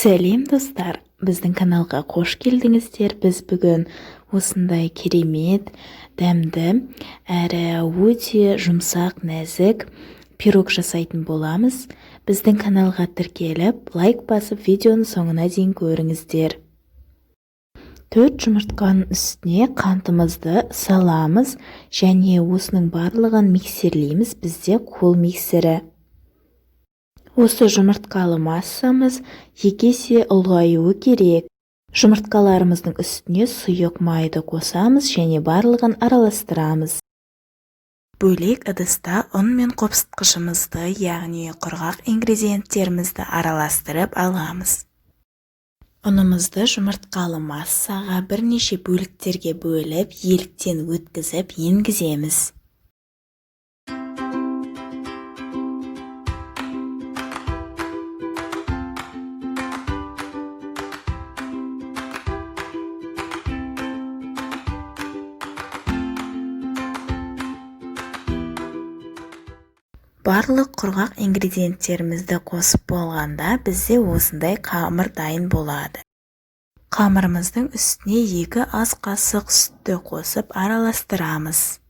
Сәлем достар, біздің каналға қош келдіңіздер. Біз бүгін осындай керемет, дәмді, әрі өте жұмсақ, нәзік пирог жасайтын боламыз. Біздің каналға тіркеліп, лайк басып, видеоны соңына дейін көріңіздер. 4 жұмыртқаның үстіне қантымызды саламыз және осының барлығын миксерлейміз. Бізде қол миксері. Осы жұмыртқалы массамыз 2 есе ұлғаюы керек. Жұмыртқаларымыздың үстіне сұйық майды қосамыз және барлығын араластырамыз. Бөлек ыдыста ұн мен қопсытқышымызды, яғни құрғақ ингредиенттерімізді араластырып аламыз. Ұнымызды жұмыртқалы массаға бірнеше бөліктерге бөліп, еліктен өткізіп енгіземіз. Барлық құрғақ ингредиенттерімізді қосып болғанда, бізде осындай қамыр дайын болады. Қамырымыздың үстіне 2 ас қасық сүтті қосып араластырамыз.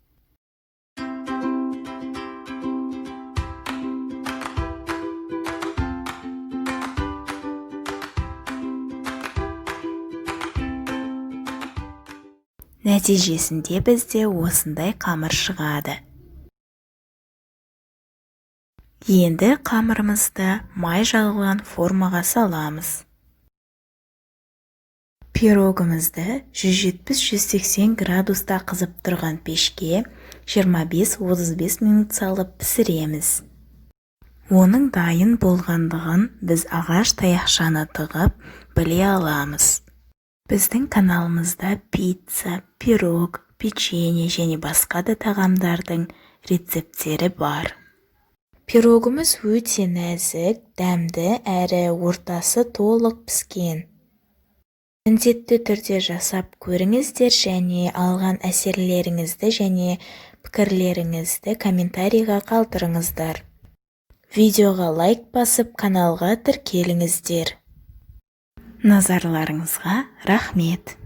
Нәтижесінде бізде осындай қамыр шығады. Енді қамырымызды май жағылған формаға саламыз. Пирогымызды 170-180 градуста қызып тұрған пешке 25-35 минут салып пісіреміз. Оның дайын болғандығын біз ағаш таяқшаны тығып біле аламыз. Біздің каналымызда пицца, пирог, печенье және басқа да тағамдардың рецепттері бар. Пирогымыз өте нәзік, дәмді әрі ортасы толық піскен. Міндетті түрде жасап көріңіздер және алған әсерлеріңізді және пікірлеріңізді комментарийға қалдырыңыздар. Видеоға лайк басып, каналға тіркеліңіздер. Назарларыңызға рахмет.